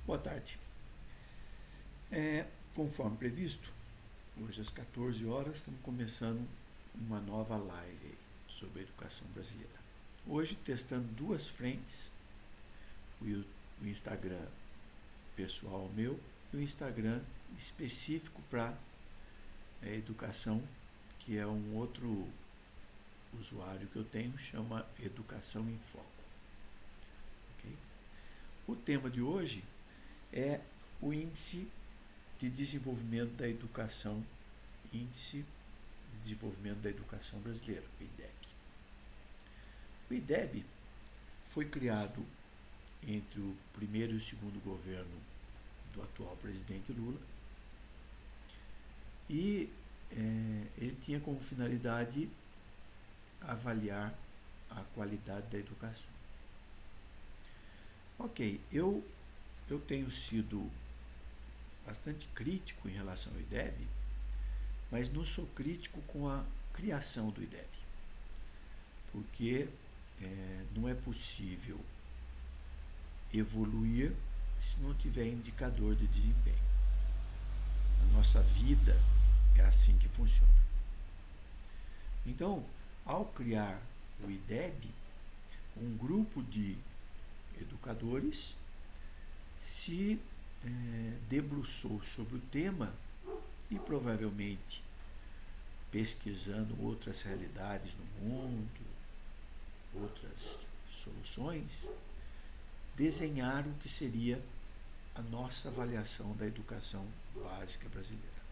Boa tarde. Conforme previsto, hoje às 14 horas estamos começando uma nova live sobre a educação brasileira. Hoje testando duas frentes, o Instagram pessoal meu e o Instagram específico para educação, que é um outro usuário que eu tenho, chama Educação em Foco. Okay? O tema de hoje é o Índice de Desenvolvimento da Educação, Índice de Desenvolvimento da Educação Brasileira, o IDEB. O IDEB foi criado entre o primeiro e o segundo governo do atual presidente Lula e ele tinha como finalidade avaliar a qualidade da educação. Ok, eu tenho sido bastante crítico em relação ao IDEB, mas não sou crítico com a criação do IDEB, porque não é possível evoluir se não tiver indicador de desempenho. A nossa vida é assim que funciona. Então, ao criar o IDEB, um grupo de educadores se debruçou sobre o tema e provavelmente pesquisando outras realidades no mundo, outras soluções, desenharam o que seria a nossa avaliação da educação básica brasileira.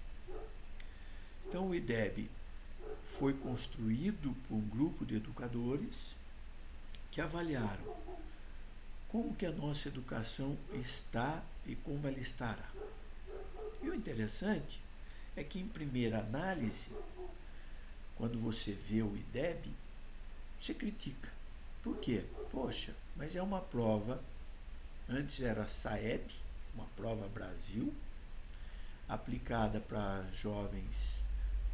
Então o IDEB foi construído por um grupo de educadores que avaliaram como que a nossa educação está e como ela estará. E o interessante é que, em primeira análise, quando você vê o IDEB, você critica. Por quê? Poxa, mas é uma prova, antes era a SAEB, uma prova Brasil, aplicada para jovens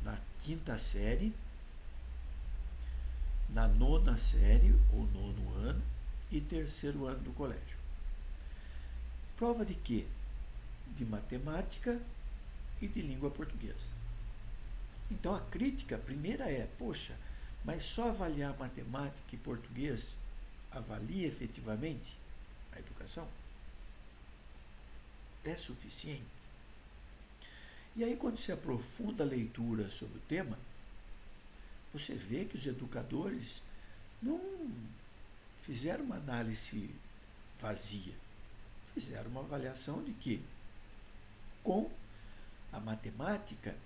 na 5ª série, na 9ª série ou 9º ano e 3º ano do colégio. Prova de quê? De matemática e de língua portuguesa. Então a crítica primeira é, poxa, mas só avaliar matemática e português avalia efetivamente a educação? É suficiente? E aí, quando se aprofunda a leitura sobre o tema, você vê que os educadores não fizeram uma análise vazia. Fizeram uma avaliação de que, com a matemática,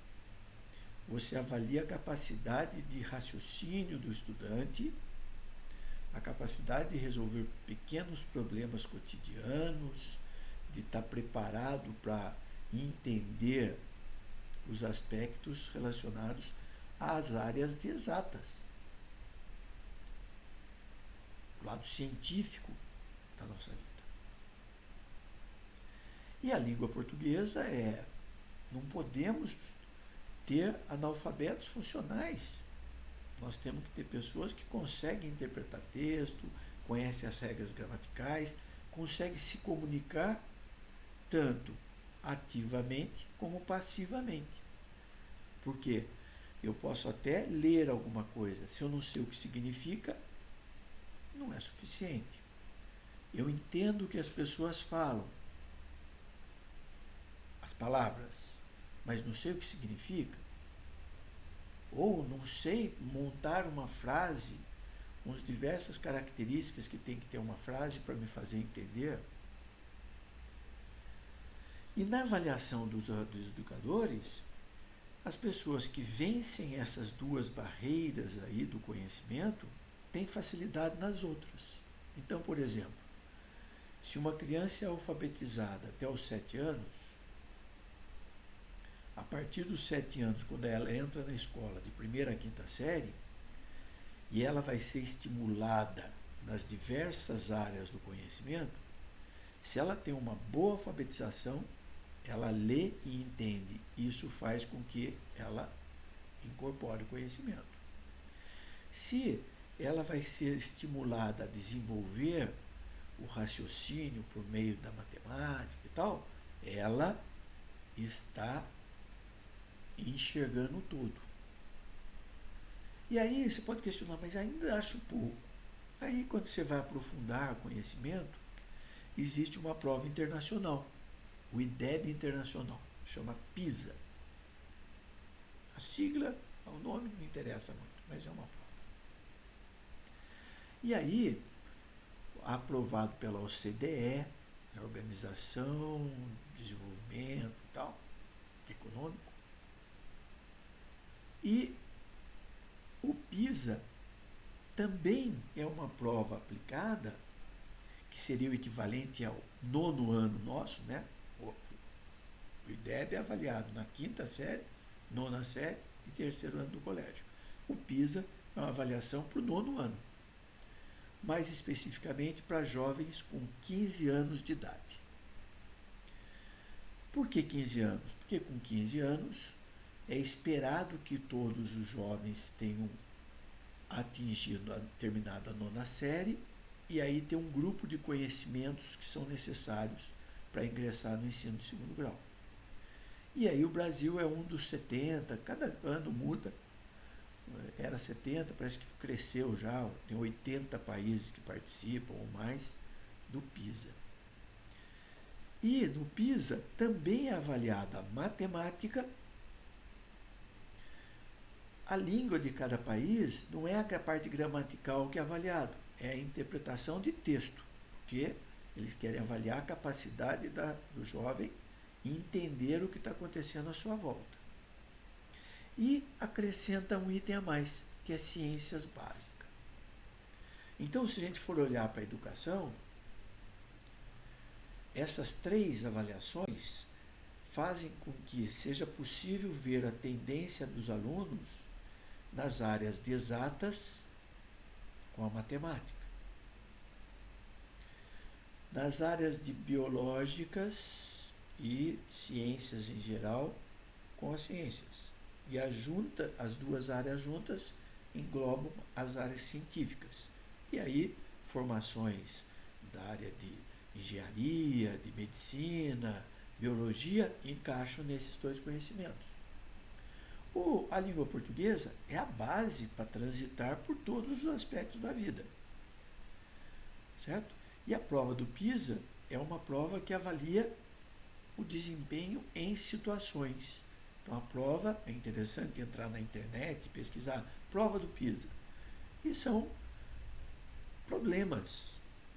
você avalia a capacidade de raciocínio do estudante, a capacidade de resolver pequenos problemas cotidianos, de estar preparado para entender os aspectos relacionados às áreas de exatas, o lado científico da nossa vida. E a língua portuguesa não podemos ter analfabetos funcionais. Nós temos que ter pessoas que conseguem interpretar texto, conhecem as regras gramaticais, conseguem se comunicar tanto ativamente como passivamente. Porque eu posso até ler alguma coisa, se eu não sei o que significa, não é suficiente. Eu entendo o que as pessoas falam, as palavras, mas não sei o que significa. Ou não sei montar uma frase com as diversas características que tem que ter uma frase para me fazer entender. E na avaliação dos educadores, as pessoas que vencem essas duas barreiras aí do conhecimento têm facilidade nas outras. Então, por exemplo, se uma criança é alfabetizada até os 7 anos, a partir dos 7 anos, quando ela entra na escola de 1ª a 5ª série, e ela vai ser estimulada nas diversas áreas do conhecimento, se ela tem uma boa alfabetização, ela lê e entende. Isso faz com que ela incorpore o conhecimento. Se ela vai ser estimulada a desenvolver o raciocínio por meio da matemática e tal, ela está enxergando tudo. E aí você pode questionar, mas ainda acho pouco. Aí quando você vai aprofundar o conhecimento, existe uma prova internacional, o IDEB internacional, chama PISA. A sigla, o nome não interessa muito, mas é uma prova. E aí, aprovado pela OCDE, a Organização de Desenvolvimento e tal, Econômico, e o PISA também é uma prova aplicada, que seria o equivalente ao 9º ano nosso, né? O IDEB é avaliado na 5ª série, 9ª série e 3º ano do colégio. O PISA é uma avaliação para o 9º ano, mais especificamente para jovens com 15 anos de idade. Por que 15 anos? Porque com 15 anos é esperado que todos os jovens tenham atingido a determinada 9ª série e aí tem um grupo de conhecimentos que são necessários para ingressar no ensino de 2º grau. E aí o Brasil é um dos 70, cada ano muda, era 70, parece que cresceu já, tem 80 países que participam ou mais do PISA. E no PISA também é avaliada a matemática. A língua de cada país não é a parte gramatical que é avaliado, é a interpretação de texto, porque eles querem avaliar a capacidade do jovem em entender o que está acontecendo à sua volta. E acrescenta um item a mais, que é ciências básicas. Então, se a gente for olhar para a educação, essas 3 avaliações fazem com que seja possível ver a tendência dos alunos nas áreas de exatas com a matemática, nas áreas de biológicas e ciências em geral com as ciências. E as 2 áreas juntas englobam as áreas científicas. E aí, formações da área de engenharia, de medicina, biologia, encaixam nesses 2 conhecimentos. A língua portuguesa é a base para transitar por todos os aspectos da vida. Certo? E a prova do PISA é uma prova que avalia o desempenho em situações. Então, a prova, é interessante entrar na internet e pesquisar prova do PISA. E são problemas,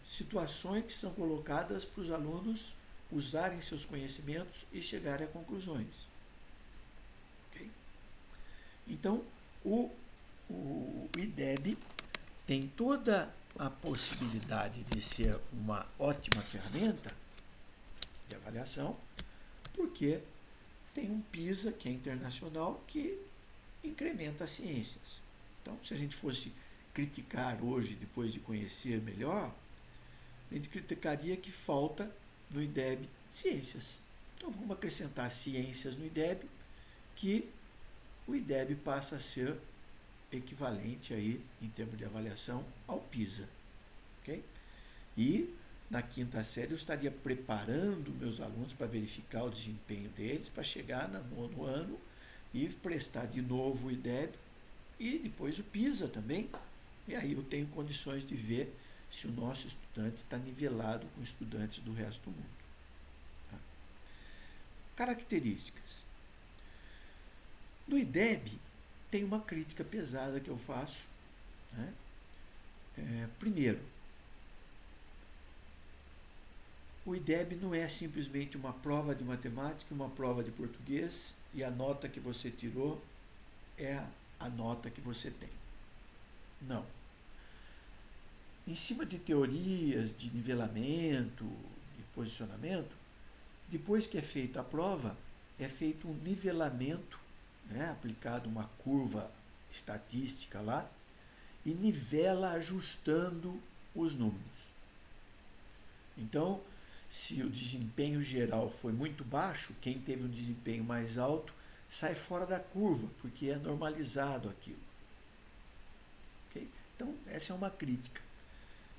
situações que são colocadas para os alunos usarem seus conhecimentos e chegarem a conclusões. Okay? Então, o IDEB tem toda a possibilidade de ser uma ótima ferramenta de avaliação, porque tem um PISA, que é internacional, que incrementa as ciências. Então, se a gente fosse criticar hoje, depois de conhecer melhor, a gente criticaria que falta no IDEB ciências. Então, vamos acrescentar ciências no IDEB, que o IDEB passa a ser equivalente aí, em termos de avaliação, ao PISA. Okay? E na 5ª série eu estaria preparando meus alunos para verificar o desempenho deles, para chegar no 9º ano e prestar de novo o IDEB e depois o PISA também. E aí eu tenho condições de ver se o nosso estudante está nivelado com estudantes do resto do mundo. Tá? Características. No IDEB tem uma crítica pesada que eu faço. Né? Primeiro, o IDEB não é simplesmente uma prova de matemática, uma prova de português e a nota que você tirou é a nota que você tem. Não. Em cima de teorias de nivelamento, de posicionamento, depois que é feita a prova, é feito um nivelamento, né, aplicado uma curva estatística lá, e nivela ajustando os números. Então, se o desempenho geral foi muito baixo, quem teve um desempenho mais alto sai fora da curva, porque é normalizado aquilo. Okay? Então, essa é uma crítica.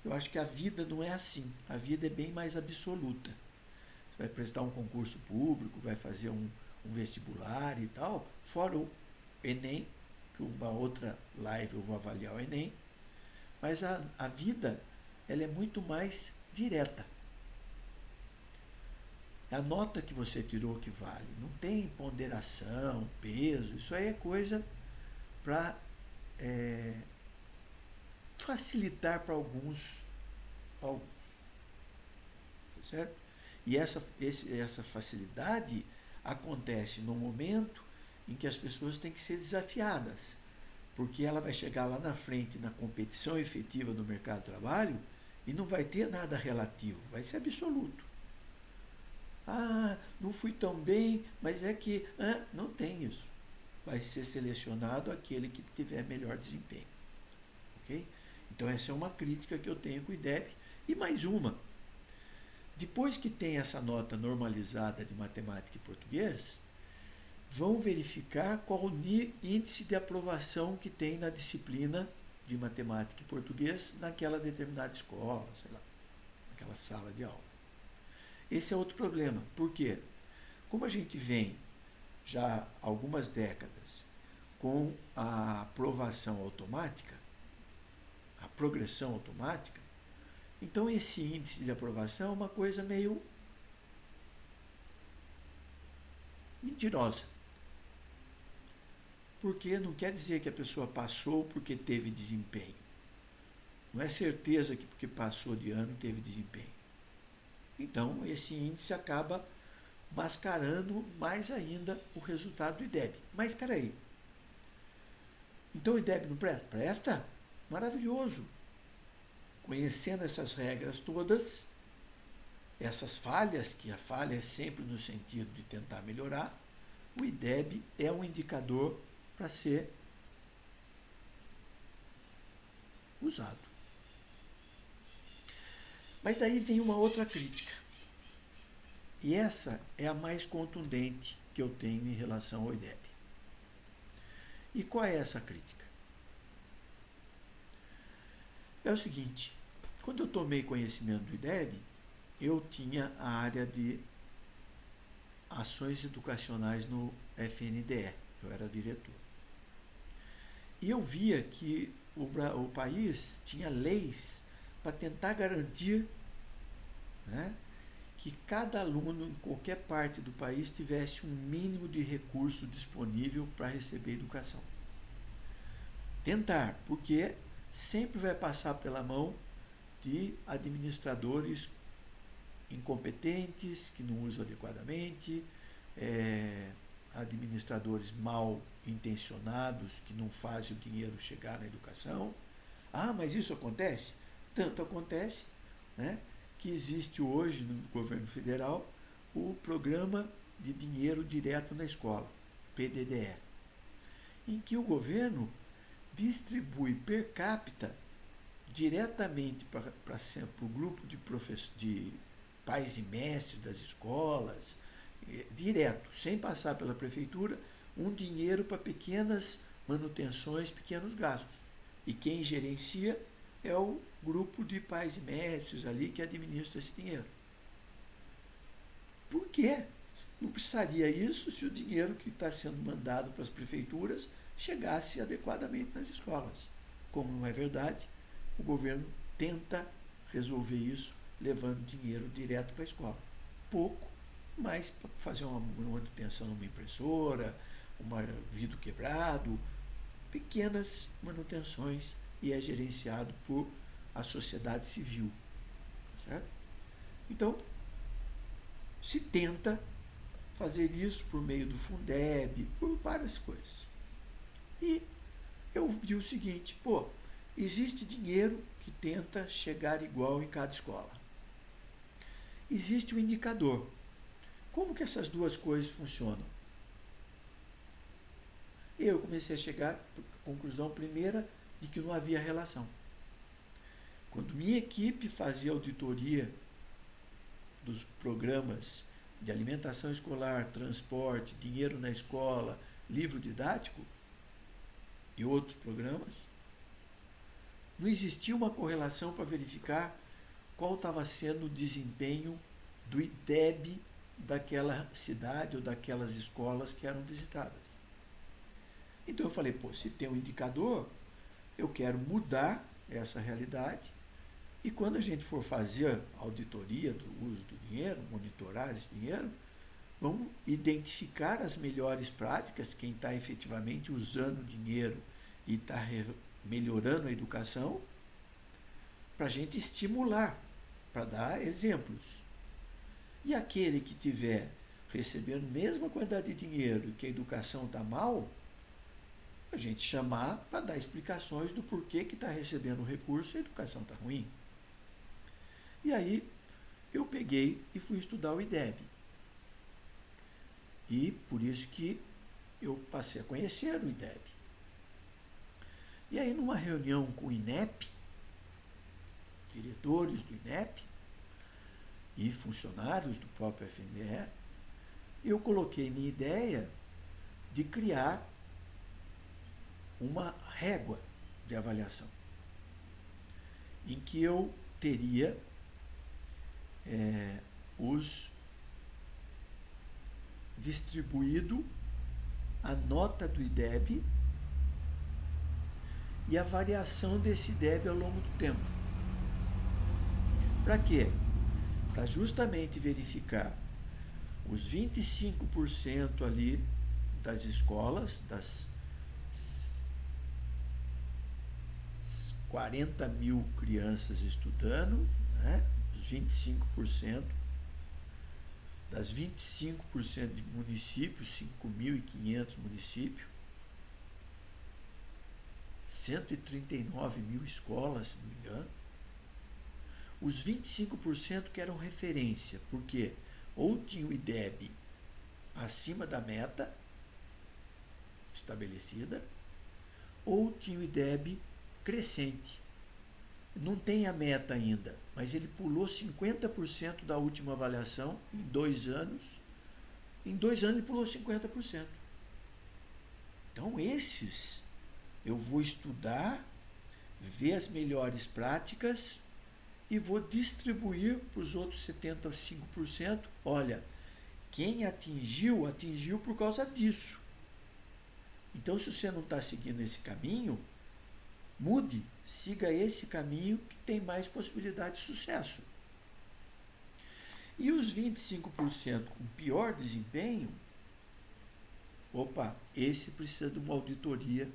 Eu acho que a vida não é assim. A vida é bem mais absoluta. Você vai prestar um concurso público, vai fazer um vestibular e tal, fora o Enem, que uma outra live eu vou avaliar o Enem, mas a vida ela é muito mais direta. É a nota que você tirou que vale. Não tem ponderação, peso, isso aí é coisa para facilitar para alguns, tá certo? E essa facilidade acontece no momento em que as pessoas têm que ser desafiadas, porque ela vai chegar lá na frente na competição efetiva do mercado de trabalho e não vai ter nada relativo, vai ser absoluto. Ah, não fui tão bem, mas é que não tem isso. Vai ser selecionado aquele que tiver melhor desempenho. Ok? Então essa é uma crítica que eu tenho com o IDEB. E mais uma. Depois que tem essa nota normalizada de matemática e português, vão verificar qual o índice de aprovação que tem na disciplina de matemática e português naquela determinada escola, sei lá, naquela sala de aula. Esse é outro problema. Por quê? Como a gente vem já há algumas décadas com a aprovação automática, a progressão automática, então esse índice de aprovação é uma coisa meio mentirosa. Porque não quer dizer que a pessoa passou porque teve desempenho. Não é certeza que porque passou de ano teve desempenho. Então, esse índice acaba mascarando mais ainda o resultado do IDEB. Mas espera aí. Então o IDEB não presta? Presta? Maravilhoso. Conhecendo essas regras todas, essas falhas, que a falha é sempre no sentido de tentar melhorar, o IDEB é um indicador para ser usado. Mas daí vem uma outra crítica. E essa é a mais contundente que eu tenho em relação ao IDEB. E qual é essa crítica? É o seguinte, quando eu tomei conhecimento do IDEB, eu tinha a área de ações educacionais no FNDE, eu era diretor. E eu via que o país tinha leis para tentar garantir, né, que cada aluno em qualquer parte do país tivesse um mínimo de recurso disponível para receber educação. Tentar, porque sempre vai passar pela mão de administradores incompetentes, que não usam adequadamente, administradores mal intencionados, que não fazem o dinheiro chegar na educação. Ah, mas isso acontece? Tanto acontece, né, que existe hoje no governo federal o Programa de Dinheiro Direto na Escola, PDDE, em que o governo distribui per capita diretamente para o grupo de pais e mestres das escolas, direto, sem passar pela prefeitura, um dinheiro para pequenas manutenções, pequenos gastos. E quem gerencia é o grupo de pais e mestres ali que administra esse dinheiro. Por quê? Não precisaria isso se o dinheiro que está sendo mandado para as prefeituras chegasse adequadamente nas escolas. Como não é verdade, o governo tenta resolver isso levando dinheiro direto para a escola. Pouco, mas para fazer uma manutenção numa impressora, um vidro quebrado, pequenas manutenções, e é gerenciado por a sociedade civil. Certo? Então, se tenta fazer isso por meio do Fundeb, por várias coisas. E eu vi o seguinte, existe dinheiro que tenta chegar igual em cada escola. Existe o indicador. Como que essas duas coisas funcionam? Eu comecei a chegar à conclusão primeira de que não havia relação. Quando minha equipe fazia auditoria dos programas de alimentação escolar, transporte, dinheiro na escola, livro didático e outros programas, Não existia uma correlação para verificar qual estava sendo o desempenho do IDEB daquela cidade ou daquelas escolas que eram visitadas. Então eu falei, pô, se tem um indicador, eu quero mudar essa realidade e quando a gente for fazer a auditoria do uso do dinheiro, monitorar esse dinheiro, vamos identificar as melhores práticas, quem está efetivamente usando o dinheiro e está melhorando a educação, para a gente estimular, para dar exemplos. E aquele que estiver recebendo a mesma quantidade de dinheiro e que a educação está mal, a gente chamar para dar explicações do porquê que está recebendo o recurso e a educação está ruim. E aí eu peguei e fui estudar o IDEB. E por isso que eu passei a conhecer o IDEB. E aí numa reunião com o INEP, diretores do INEP e funcionários do próprio FNDE, eu coloquei minha ideia de criar uma régua de avaliação, em que eu teria os distribuído a nota do IDEB e a variação desse IDEB ao longo do tempo. Para quê? Para justamente verificar os 25% ali das escolas, das 40 mil crianças estudando, né? Os 25%, das 25% de municípios, 5.500 municípios, 139 mil escolas, se não me engano, os 25% que eram referência, porque ou tinha o IDEB acima da meta estabelecida, ou tinha o IDEB crescente. Não tem a meta ainda, mas ele pulou 50% da última avaliação em 2 anos. Em 2 anos ele pulou 50%. Então esses eu vou estudar, ver as melhores práticas e vou distribuir para os outros 75%. Olha, quem atingiu, atingiu por causa disso. Então, se você não está seguindo esse caminho, mude, siga esse caminho que tem mais possibilidade de sucesso. E os 25% com pior desempenho, esse precisa de uma auditoria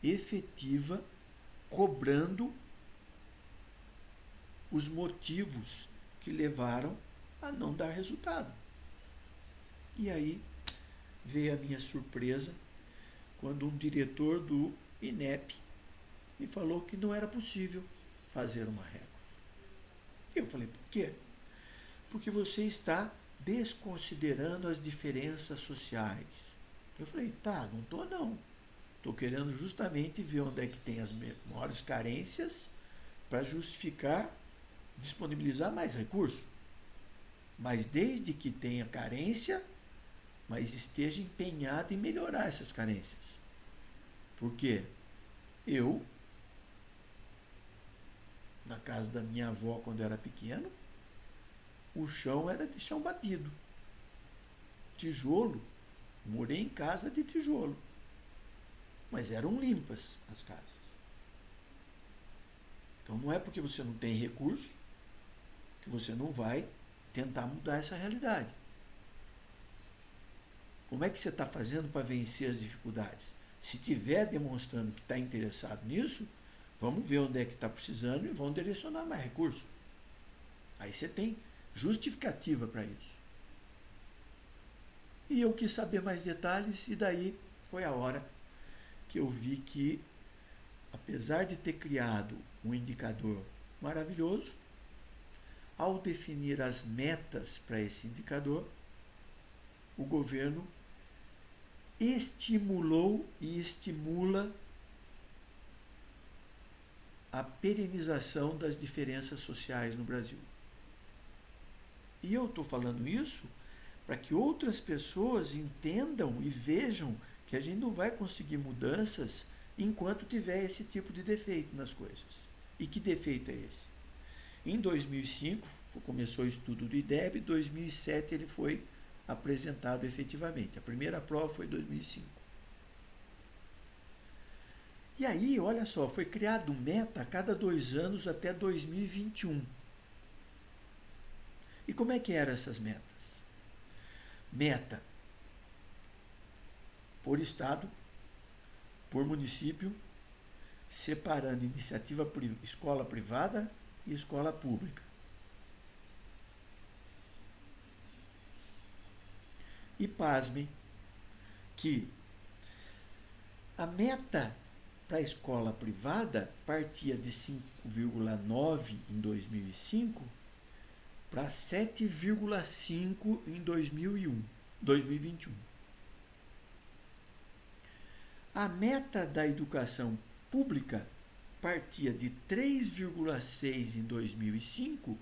efetiva, cobrando os motivos que levaram a não dar resultado. E aí veio a minha surpresa quando um diretor do INEP me falou que não era possível fazer uma régua. Eu falei, por quê? Porque você está desconsiderando as diferenças sociais. Eu falei, não estou não. Estou querendo justamente ver onde é que tem as maiores carências para justificar disponibilizar mais recursos. Mas desde que tenha carência, mas esteja empenhado em melhorar essas carências. Por quê? Eu, na casa da minha avó, quando eu era pequeno, o chão era de chão batido. Tijolo. Morei em casa de tijolo. Mas eram limpas as casas. Então não é porque você não tem recurso que você não vai tentar mudar essa realidade. Como é que você está fazendo para vencer as dificuldades? Se estiver demonstrando que está interessado nisso, vamos ver onde é que está precisando e vamos direcionar mais recursos. Aí você tem justificativa para isso. E eu quis saber mais detalhes e daí foi a hora que eu vi que, apesar de ter criado um indicador maravilhoso, ao definir as metas para esse indicador, o governo estimulou e estimula a perenização das diferenças sociais no Brasil. E eu estou falando isso para que outras pessoas entendam e vejam que a gente não vai conseguir mudanças enquanto tiver esse tipo de defeito nas coisas. E que defeito é esse? Em 2005, começou o estudo do IDEB, em 2007 ele foi apresentado efetivamente. A primeira prova foi em 2005. E aí, olha só, foi criado meta a cada 2 anos até 2021. E como é que eram essas metas? Meta por estado, por município, separando iniciativa escola privada e escola pública. E pasmem que a meta para a escola privada partia de 5,9 em 2005 para 7,5 em 2021. A meta da educação pública partia de 3,6 em 2005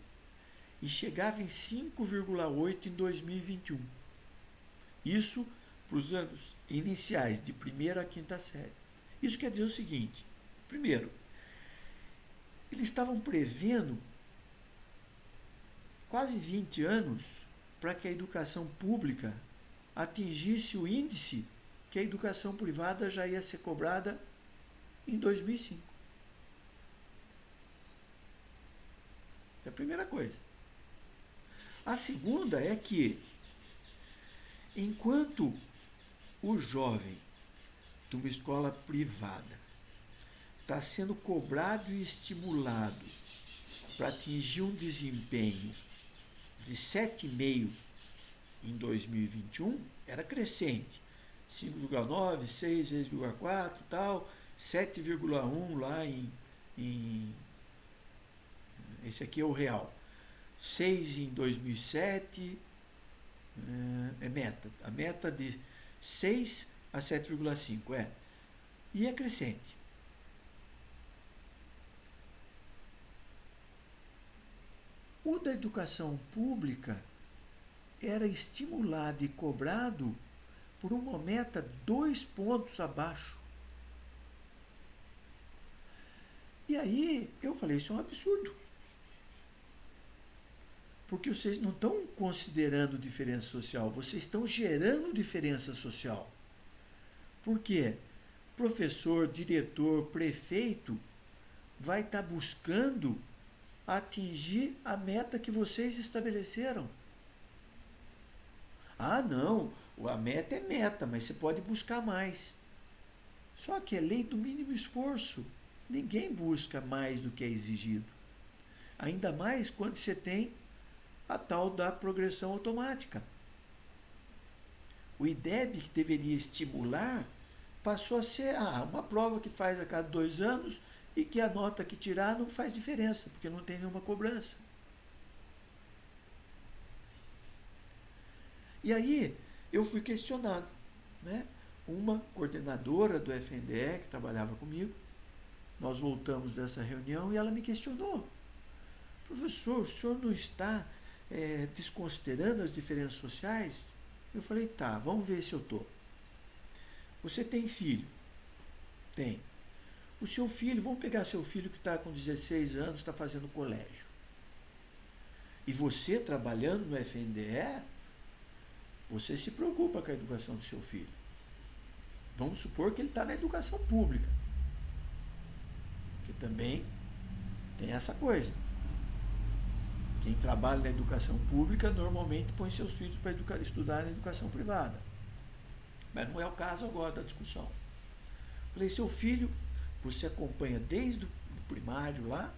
e chegava em 5,8 em 2021. Isso para os anos iniciais, de primeira a quinta série. Isso quer dizer o seguinte: primeiro, eles estavam prevendo quase 20 anos para que a educação pública atingisse o índice que a educação privada já ia ser cobrada em 2005. Essa é a primeira coisa. A segunda é que, enquanto o jovem de uma escola privada está sendo cobrado e estimulado para atingir um desempenho de 7,5 em 2021, era crescente. 5,9, 6, 6,4 tal, 7,1 lá em. Esse aqui é o real. 6 em 2007 é meta. A meta de 6 a 7,5 é. E é crescente. O da educação pública era estimulado e cobrado por uma meta 2 pontos abaixo. E aí eu falei, isso é um absurdo. Porque vocês não estão considerando diferença social, vocês estão gerando diferença social. Por quê? Professor, diretor, prefeito vai estar buscando atingir a meta que vocês estabeleceram. Ah, não, a meta é meta, mas você pode buscar mais. Só que é lei do mínimo esforço. Ninguém busca mais do que é exigido. Ainda mais quando você tem a tal da progressão automática. O IDEB, que deveria estimular, passou a ser uma prova que faz a cada 2 anos e que a nota que tirar não faz diferença, porque não tem nenhuma cobrança. E aí eu fui questionado, né? Uma coordenadora do FNDE que trabalhava comigo, nós voltamos dessa reunião e ela me questionou: professor, o senhor não está desconsiderando as diferenças sociais? Eu falei, tá, vamos ver se eu estou. Você tem filho? Tem. O seu filho, vamos pegar seu filho que está com 16 anos, está fazendo colégio. E você, trabalhando no FNDE, você se preocupa com a educação do seu filho. Vamos supor que ele está na educação pública. Que também tem essa coisa. Quem trabalha na educação pública normalmente põe seus filhos para estudar na educação privada. Mas não é o caso agora da discussão. Falei, seu filho, você acompanha desde o primário lá,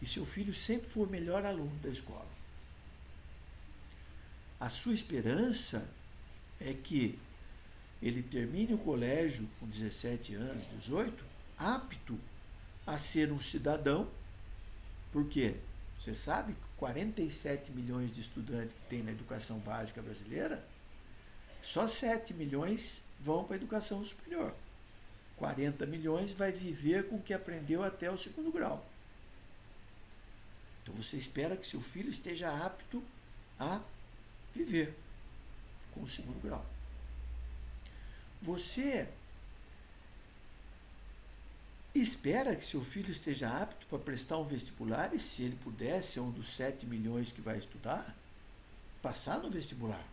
e seu filho sempre foi o melhor aluno da escola. A sua esperança é que ele termine o colégio com 17 anos, 18, apto a ser um cidadão, porque você sabe que 47 milhões de estudantes que tem na educação básica brasileira, só 7 milhões vão para a educação superior. 40 milhões vai viver com o que aprendeu até o 2º grau. Então você espera que seu filho esteja apto a viver com o 2º grau. Você e espera que seu filho esteja apto para prestar um vestibular e, se ele puder, ser um dos 7 milhões que vai estudar, passar no vestibular.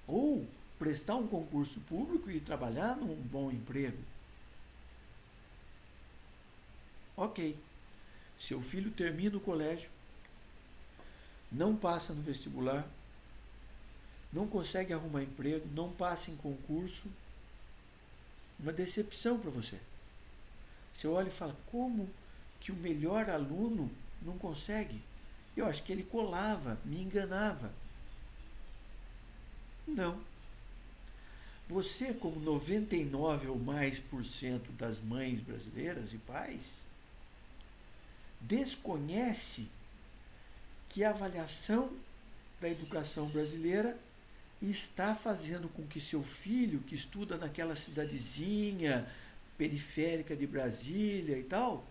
Ou prestar um concurso público e trabalhar num bom emprego. Ok. Seu filho termina o colégio, não passa no vestibular, não consegue arrumar emprego, não passa em concurso. Uma decepção para você. Você olha e fala, como que o melhor aluno não consegue? Eu acho que ele colava, me enganava. Não. Você, como 99 ou mais por cento das mães brasileiras e pais, desconhece que a avaliação da educação brasileira está fazendo com que seu filho, que estuda naquela cidadezinha periférica de Brasília e tal,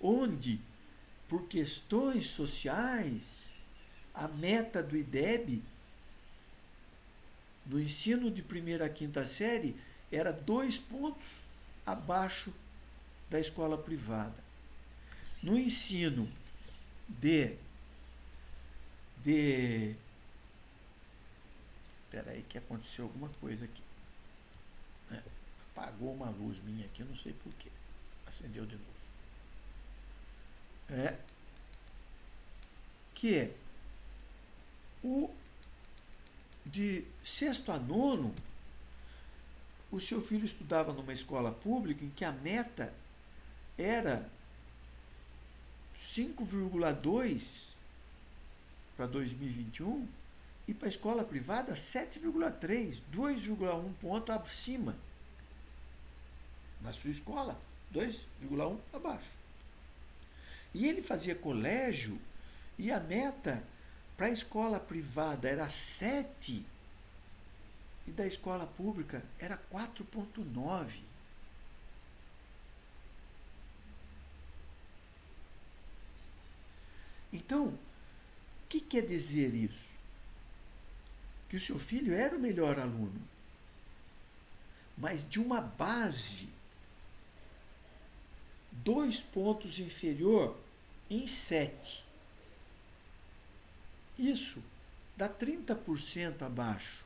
onde, por questões sociais, a meta do IDEB no ensino de primeira a quinta série era 2 pontos abaixo da escola privada. No ensino Espera aí que aconteceu alguma coisa aqui. Apagou uma luz minha aqui, eu não sei porquê. Acendeu de novo. Que é o de sexto a nono, o seu filho estudava numa escola pública em que a meta era 5,2 para 2021 e para a escola privada 7,3, 2,1 ponto acima. Na sua escola, 2,1 abaixo. E ele fazia colégio e a meta para a escola privada era 7 e da escola pública era 4,9. Então, o que quer dizer isso? Que o seu filho era o melhor aluno, mas de uma base 2 pontos inferior em 7. Isso dá 30% abaixo.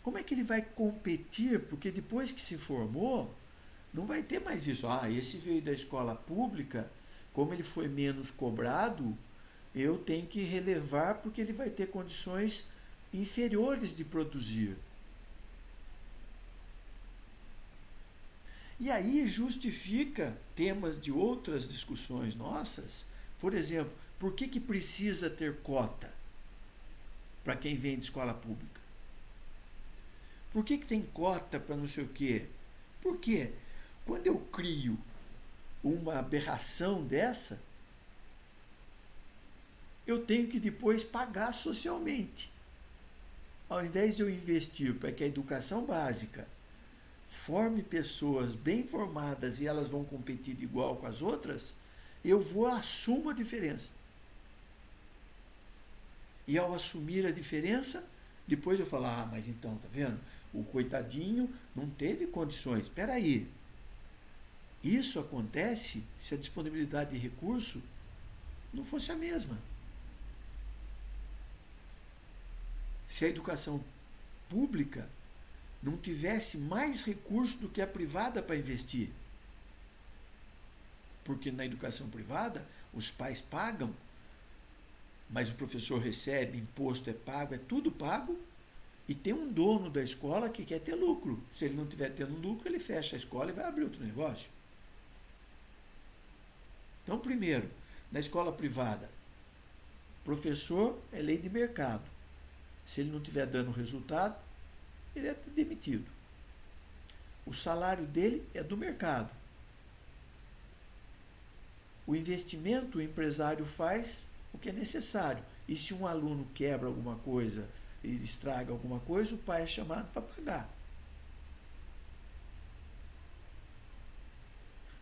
Como é que ele vai competir? Porque depois que se formou, não vai ter mais isso. Esse veio da escola pública, como ele foi menos cobrado, eu tenho que relevar porque ele vai ter condições inferiores de produzir. E aí justifica temas de outras discussões nossas. Por exemplo, por que precisa ter cota para quem vem de escola pública? Por que tem cota para não sei o quê? Porque quando eu crio uma aberração dessa, eu tenho que depois pagar socialmente. Ao invés de eu investir para que a educação básica forme pessoas bem formadas e elas vão competir de igual com as outras, eu assumo a diferença. E ao assumir a diferença, depois eu falo, mas então, tá vendo? O coitadinho não teve condições. Espera aí. Isso acontece se a disponibilidade de recurso não fosse a mesma. Se a educação pública não tivesse mais recursos do que a privada para investir. Porque na educação privada, os pais pagam, mas o professor recebe, imposto é pago, é tudo pago, e tem um dono da escola que quer ter lucro. Se ele não estiver tendo lucro, ele fecha a escola e vai abrir outro negócio. Então, primeiro, na escola privada, professor é lei de mercado. Se ele não estiver dando resultado, ele é demitido. O salário dele é do mercado. O investimento o empresário faz o que é necessário. E se um aluno quebra alguma coisa e estraga alguma coisa, o pai é chamado para pagar.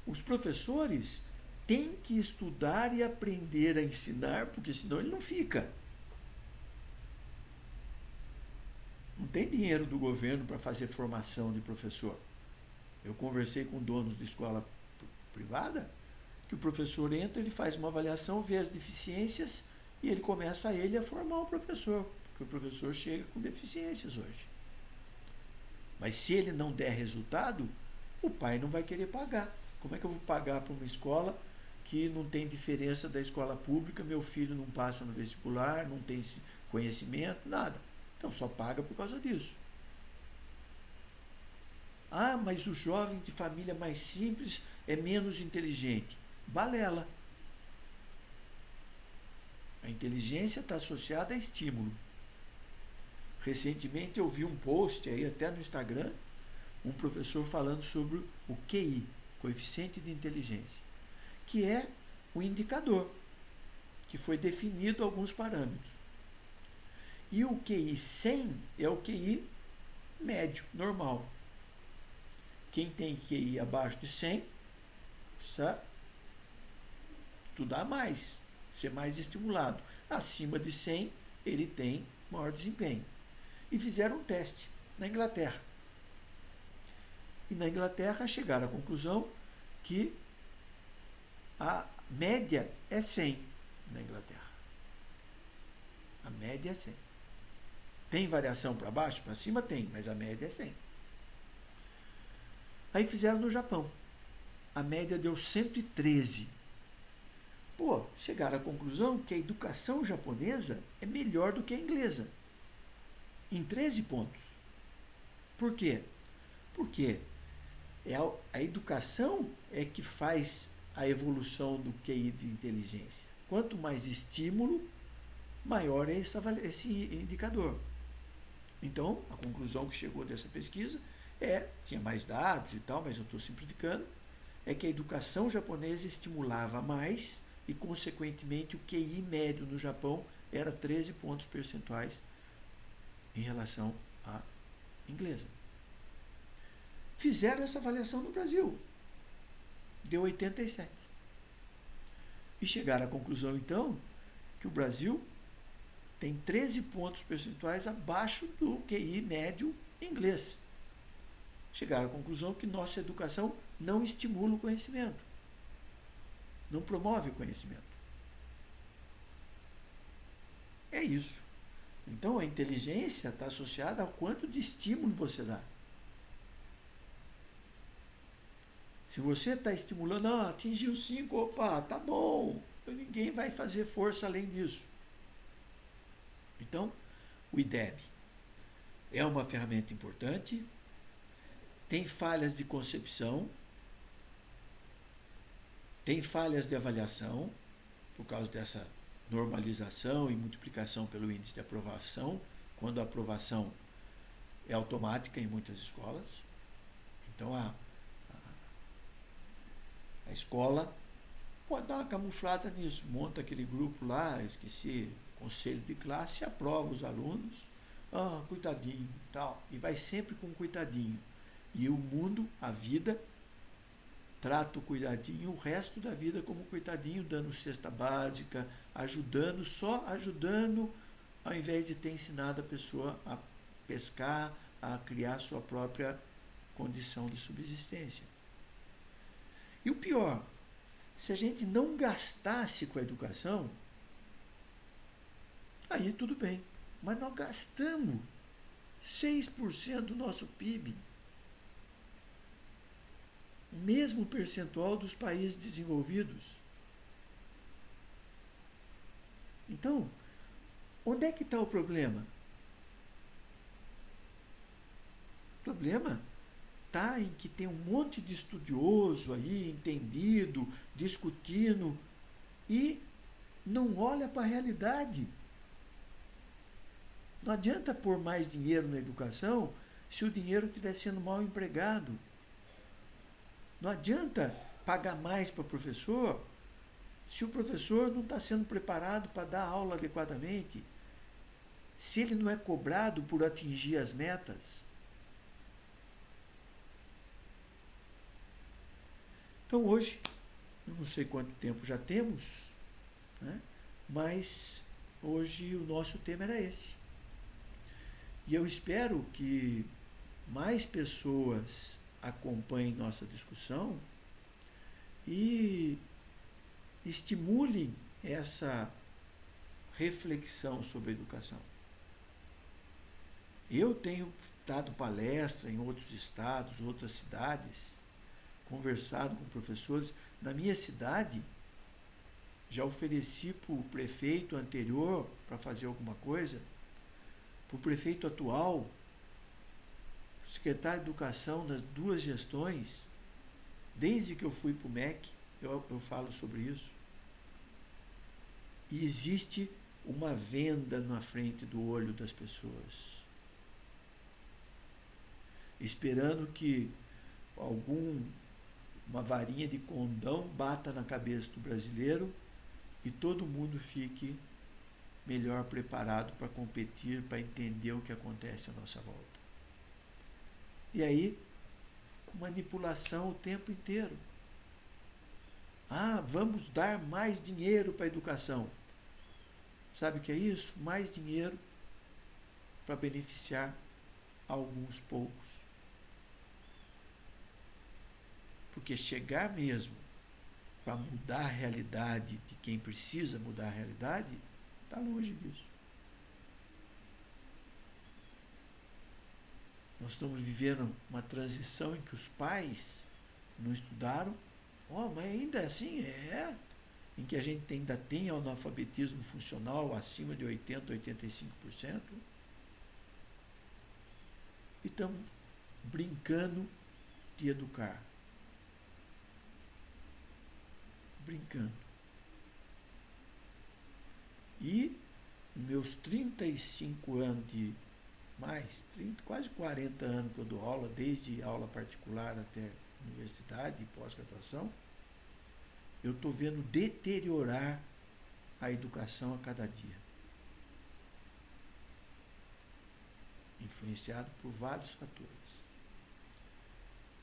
Os professores têm que estudar e aprender a ensinar, porque senão ele não fica. Não tem dinheiro do governo para fazer formação de professor. Eu conversei com donos de escola privada, que o professor entra, ele faz uma avaliação, vê as deficiências e ele começa a formar o professor, porque o professor chega com deficiências hoje. Mas se ele não der resultado, o pai não vai querer pagar. Como é que eu vou pagar para uma escola que não tem diferença da escola pública, meu filho não passa no vestibular, não tem conhecimento, nada. Então só paga por causa disso. Ah, mas o jovem de família mais simples é menos inteligente. Balela. A inteligência está associada a estímulo. Recentemente eu vi um post aí até no Instagram, um professor falando sobre o QI, coeficiente de inteligência, que é o indicador, que foi definido alguns parâmetros. E o QI 100 é o QI médio, normal. Quem tem QI abaixo de 100 precisa estudar mais, ser mais estimulado. Acima de 100, ele tem maior desempenho. E fizeram um teste na Inglaterra. E na Inglaterra chegaram à conclusão que a média é 100 na Inglaterra. A média é 100. Tem variação para baixo, para cima? Tem, mas a média é 100. Aí fizeram no Japão. A média deu 113. Pô, chegaram à conclusão que a educação japonesa é melhor do que a inglesa. Em 13 pontos. Por quê? Porque a educação é que faz a evolução do QI de inteligência. Quanto mais estímulo, maior é esse indicador. Então, a conclusão que chegou dessa pesquisa tinha mais dados e tal, mas eu estou simplificando, é que a educação japonesa estimulava mais e, consequentemente, o QI médio no Japão era 13 pontos percentuais em relação à inglesa. Fizeram essa avaliação no Brasil. Deu 87. E chegaram à conclusão, então, que o Brasil tem 13 pontos percentuais abaixo do QI médio inglês. Chegaram à conclusão que nossa educação não estimula o conhecimento. Não promove o conhecimento. É isso. Então, a inteligência está associada ao quanto de estímulo você dá. Se você está estimulando, atingiu 5, opa, tá bom. Ninguém vai fazer força além disso. Então, o IDEB é uma ferramenta importante, tem falhas de concepção, tem falhas de avaliação, por causa dessa normalização e multiplicação pelo índice de aprovação, quando a aprovação é automática em muitas escolas. Então, a escola pode dar uma camuflada nisso, monta aquele grupo lá, esqueci, conselho de classe, aprova os alunos, coitadinho, tal, e vai sempre com coitadinho. E o mundo, a vida, trata o coitadinho o resto da vida como coitadinho, dando cesta básica, só ajudando, ao invés de ter ensinado a pessoa a pescar, a criar sua própria condição de subsistência. E o pior, se a gente não gastasse com a educação, aí tudo bem. Mas nós gastamos 6% do nosso PIB. O mesmo percentual dos países desenvolvidos. Então, onde é que está o problema? O problema está em que tem um monte de estudioso aí, entendido, discutindo, e não olha para a realidade. Não adianta pôr mais dinheiro na educação se o dinheiro estiver sendo mal empregado. Não adianta pagar mais para o professor se o professor não está sendo preparado para dar aula adequadamente, se ele não é cobrado por atingir as metas. Então hoje, eu não sei quanto tempo já temos, né? Mas hoje o nosso tema era esse. E eu espero que mais pessoas acompanhem nossa discussão e estimulem essa reflexão sobre a educação. Eu tenho dado palestra em outros estados, outras cidades, conversado com professores. Na minha cidade, já ofereci para o prefeito anterior para fazer alguma coisa, para o prefeito atual, secretário de Educação nas duas gestões, desde que eu fui para o MEC, eu falo sobre isso. E existe uma venda na frente do olho das pessoas, esperando que uma varinha de condão bata na cabeça do brasileiro e todo mundo fique melhor preparado para competir, para entender o que acontece à nossa volta. E aí, manipulação o tempo inteiro. Vamos dar mais dinheiro para a educação. Sabe o que é isso? Mais dinheiro para beneficiar alguns poucos. Porque chegar mesmo para mudar a realidade de quem precisa mudar a realidade, está longe disso. Nós estamos vivendo uma transição em que os pais não estudaram. Mas ainda assim em que a gente ainda tem analfabetismo funcional acima de 80%, 85%. E estamos brincando de educar. Brincando. E meus 35 anos quase 40 anos que eu dou aula, desde aula particular até universidade e pós-graduação, eu estou vendo deteriorar a educação a cada dia. Influenciado por vários fatores.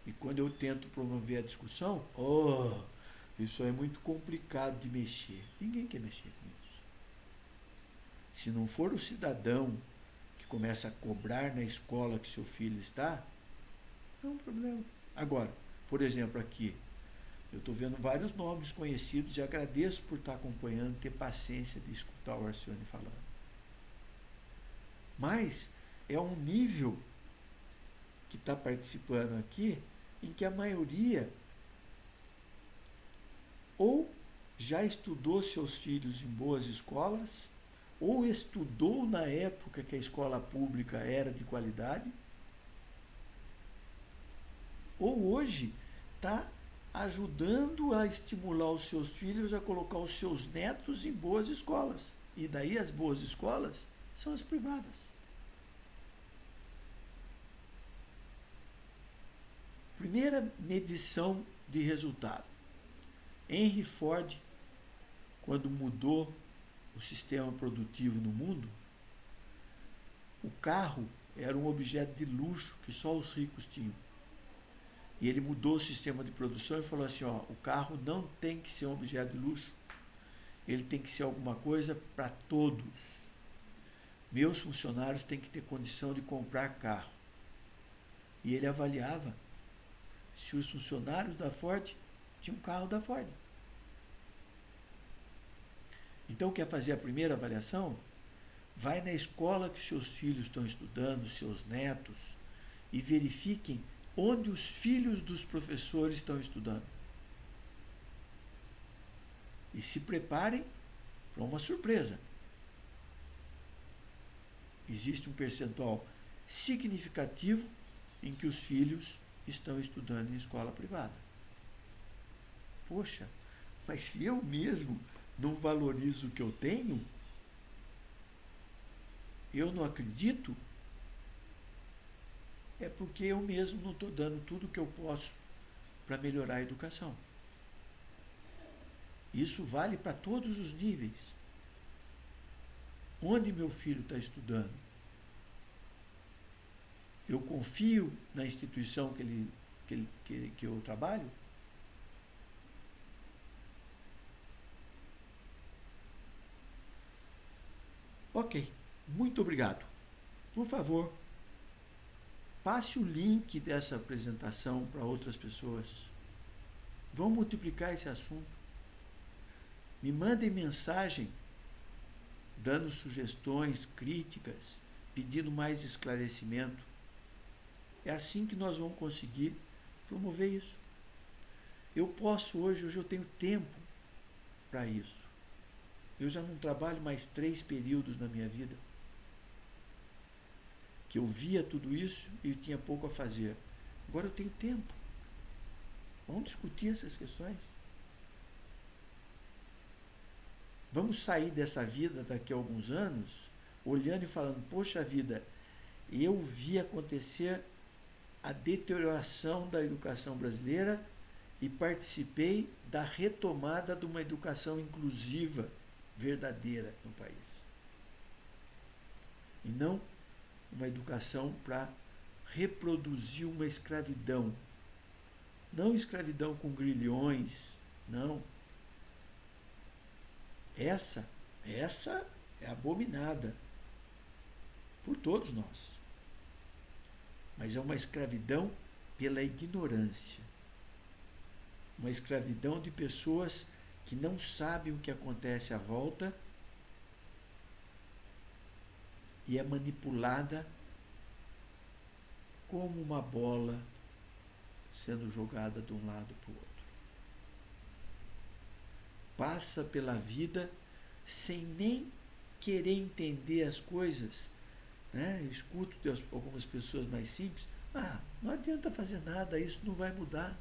E quando eu tento promover a discussão, isso é muito complicado de mexer. Ninguém quer mexer com isso. Se não for o cidadão que começa a cobrar na escola que seu filho está, é um problema. Agora, por exemplo, aqui, eu estou vendo vários nomes conhecidos e agradeço por estar acompanhando, ter paciência de escutar o Arcione falando. Mas é um nível que está participando aqui em que a maioria ou já estudou seus filhos em boas escolas, ou estudou na época que a escola pública era de qualidade, ou hoje está ajudando a estimular os seus filhos a colocar os seus netos em boas escolas. E daí as boas escolas são as privadas. Primeira medição de resultado. Henry Ford, quando mudou o sistema produtivo no mundo, o carro era um objeto de luxo que só os ricos tinham. E ele mudou o sistema de produção e falou assim, o carro não tem que ser um objeto de luxo, ele tem que ser alguma coisa para todos. Meus funcionários têm que ter condição de comprar carro. E ele avaliava se os funcionários da Ford tinham um carro da Ford. Então, quer fazer a primeira avaliação? Vai na escola que seus filhos estão estudando, seus netos, e verifiquem onde os filhos dos professores estão estudando. E se preparem para uma surpresa. Existe um percentual significativo em que os filhos estão estudando em escola privada. Poxa, mas se eu mesmo não valorizo o que eu tenho, eu não acredito, é porque eu mesmo não estou dando tudo o que eu posso para melhorar a educação. Isso vale para todos os níveis. Onde meu filho está estudando? Eu confio na instituição que eu trabalho? Ok, muito obrigado. Por favor, passe o link dessa apresentação para outras pessoas. Vão multiplicar esse assunto. Me mandem mensagem dando sugestões, críticas, pedindo mais esclarecimento. É assim que nós vamos conseguir promover isso. Eu posso hoje eu tenho tempo para isso. Eu já não trabalho mais 3 períodos na minha vida. Que eu via tudo isso e eu tinha pouco a fazer. Agora eu tenho tempo. Vamos discutir essas questões. Vamos sair dessa vida daqui a alguns anos, olhando e falando, poxa vida, eu vi acontecer a deterioração da educação brasileira e participei da retomada de uma educação inclusiva, verdadeira no país. E não uma educação para reproduzir uma escravidão. Não escravidão com grilhões, não. Essa é abominada por todos nós. Mas é uma escravidão pela ignorância. Uma escravidão de pessoas que não sabem o que acontece à volta e é manipulada como uma bola sendo jogada de um lado para o outro. Passa pela vida sem nem querer entender as coisas. Né? Eu escuto de algumas pessoas mais simples, não adianta fazer nada, isso não vai mudar.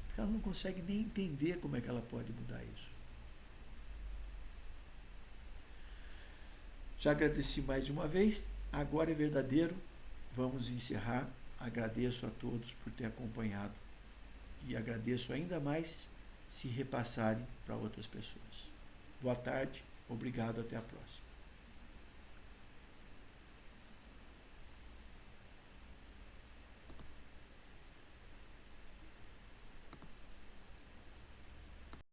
Porque ela não consegue nem entender como é que ela pode mudar isso. Já agradeci mais de uma vez, agora é verdadeiro, vamos encerrar. Agradeço a todos por ter acompanhado e agradeço ainda mais se repassarem para outras pessoas. Boa tarde, obrigado, até a próxima.